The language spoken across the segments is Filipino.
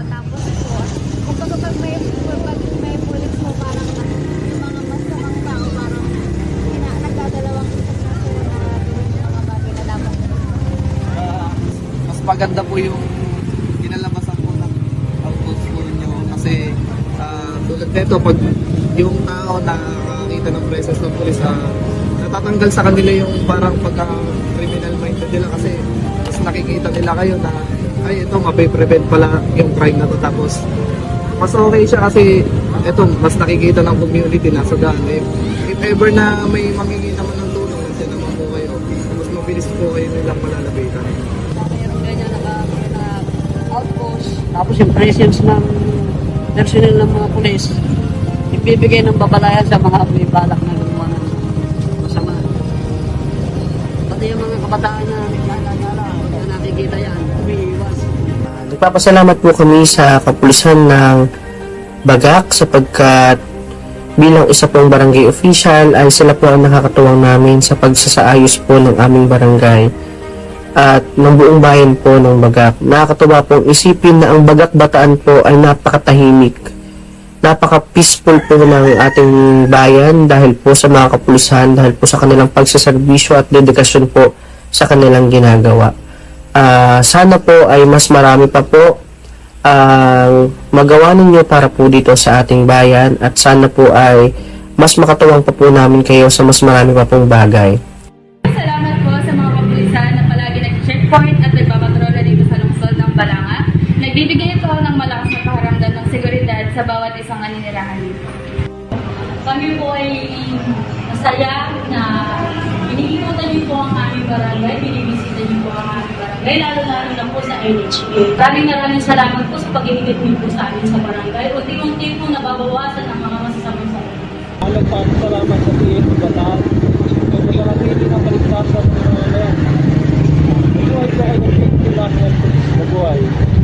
tapos po, kumbaga pag may pulis po, parang yung mga masamang tao, parang nagdadalawang isip na sila na gawin yung mga bagay na dapat. Mas maganda po yung kinalabasan po ng outpost po ninyo kasi tulad nito, pag yung tao nakakita ng presence ng pulis, natatanggal sa kanila yung parang pagka-criminal minded nila kasi mas nakikita nila kayo na ay ito mape-prevent pala yung crime na to, tapos mas okay siya kasi ito mas nakikita ng community na sa daan. If ever na may manghingi naman ng tulong, nandiyan naman po kayo, mas mabilis po kayo nilang malalapitan. Meron ganyan na outpost. Tapos yung presence ng personnel ng mga pulis, ibibigay ng babalayan sa mga may balak na gumawa ng masama. Pati yung mga kabataan na naglalala, na nakikita yan, umiiwas. Nagpapasalamat po kami sa kapulisan ng Bagak sapagkat bilang isa pong barangay official ay sila po ang nakakatuwang namin sa pagsasaayos po ng aming barangay at ng buong bayan po ng Bagak. Nakakatuwa pong isipin na ang Bagak Bataan po ay napakatahimik, napaka-peaceful po ng ating bayan dahil po sa mga kapulisan, dahil po sa kanilang pagsaserbisyo at dedikasyon po sa kanilang ginagawa. Sana po ay mas marami pa po ang magawa ninyo para po dito sa ating bayan at sana po ay mas makatuwang pa po namin kayo sa mas marami pa pong bagay. Salamat po sa mga kapulisan na palagi nag-checkpoint at nagpapatrola dito sa lungsod ng Balanga. Nagbibigay ito ng malakas na pakiramdam ng seguridad sa bawat isang aninirahan dito. Kami po ay masaya na iniikutan niyo po ang aming barangay, binibisita niyo po ang aming barangay, lalo-lalo na po sa NHA. Maraming salamat po sa pag-iikot niyo po sa amin sa barangay. Unti-unti po nababawasan ang mga masasamang salita. Salamat sa PNP Bataan. Ito barangay din ang paligtasan ng mga yan. Ito ay kayo ng buhay.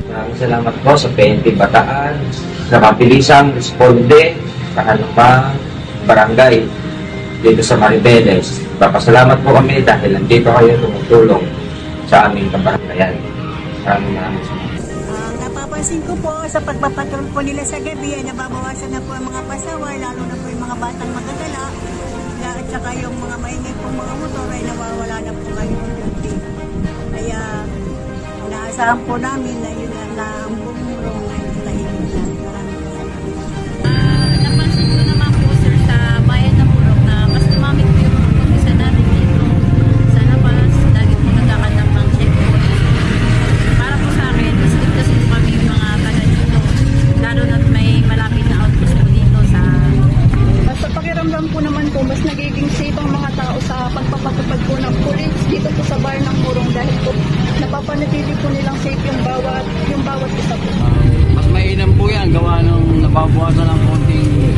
Maraming salamat po sa PNP Bataan, sa kapilisang responde sa kanupang barangay dito sa Maribeles. Papasalamat po kami dahil nandito kayo tumutulong sa aming kabarangayan. Maraming salamat. Napapansin ko po sa pagpapatrol po nila sa gabi ay nababawasan na po ang mga pasaway, lalo na po yung mga batang magdadala at saka yung mga maingay po mga motor ay nawawala na po ngayon unti. Kaya inaasahan po namin na yun na ang bumurong ay tahimik na. Napansin ko naman po sir sa bayan ng Purok na mas tumamit po yung pulis natin dito sa labas. Lagi po nagkakanap ng checkpoint. Para po sa akin, mas ligtas po kami yung mga taga dito. Lalo na't may malapit na outpost po dito sa... Sa pakiramdam po naman po, mas nagiging safe ang mga tao sa pagpapatupad po ng pulis dito po sa bayan ng Purong dahil po napapanatili po nilang safe yung bawat isa po. Mas mainam po yan, gawa ng nababawasan ng konting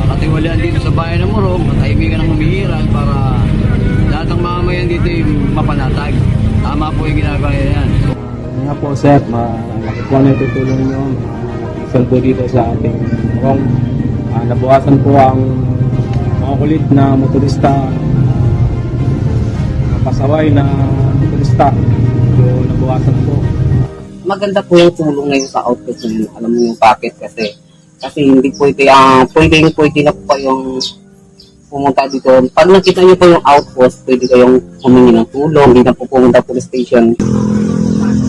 katiwalian dito sa bayan ng Morong, matahimikan ng humihiran para lahat ng mamamayan dito ay mapanatag. Tama po yung ginagawa yan. Nga po sir, malaki po na itutulong nyo saldo dito sa ating Morong. Nabawasan po ang mga kulit na motorista, pasaway na motorista. So, nabawasan po. Maganda po yung tulong ngayon sa outpost ninyo. Alam mo yung bakit kasi hindi pwede na po kayong pumunta dito. Pag nakita nyo po yung outpost, pwede kayong humingi ng tulong, hindi na po pumunta police station.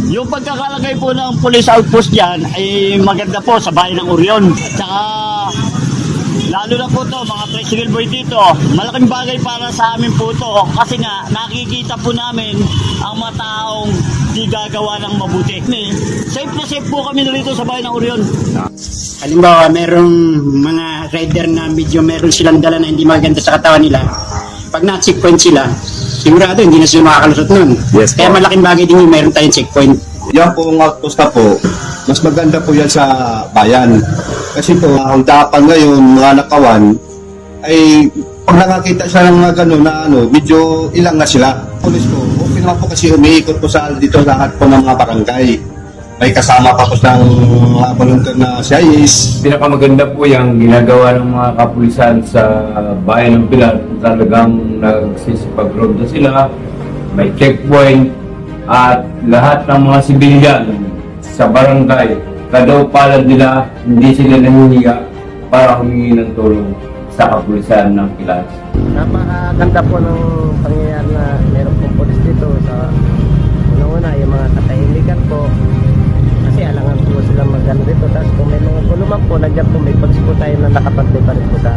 Yung pagkakalagay po ng police outpost dyan ay maganda po sa bayan ng Orion. At saka lalo na po to mga tricycle boy dito, malaking bagay para sa amin po to kasi nga nakikita po namin ang mga taong di gagawa ng mabuti. Safe na safe po kami narito sa bayan ng Orion. Halimbawa, merong mga rider na medyo meron silang dala na hindi maganda sa katawan nila. Pag na-checkpoint sila, sigurado hindi na sila makakalusot nun. Yes, kaya malaking bagay din yung meron tayong checkpoint. Yan po ang outpost na po, mas maganda po yan sa bayan. Kasi po, ang dapan ngayon, mga nakawan, ay pag nakakita siya ng mga gano'n na medyo ilang na sila. Pulis po, okay naman po kasi umiikot po sa dito lahat po ng mga barangay. May kasama pa po ng mga volunteer na CIS. Pinakamaganda po yung ginagawa ng mga kapulisan sa bayan ng Pilar. Talagang nagsisipag-road na sila, may checkpoint, at lahat ng mga sibilyan sa barangay kadaupalan nila, hindi sila nahihiya para humingi ng tulong sa kapulisan ng Pilas. Napakaganda po ng pangyayari na meron pong polis dito sa una-una yung mga katahimikan po kasi alangan po sila magano dito tapos kung may mga guluman po nandiyan po may polis po tayo na nakapagtay pa rin po sa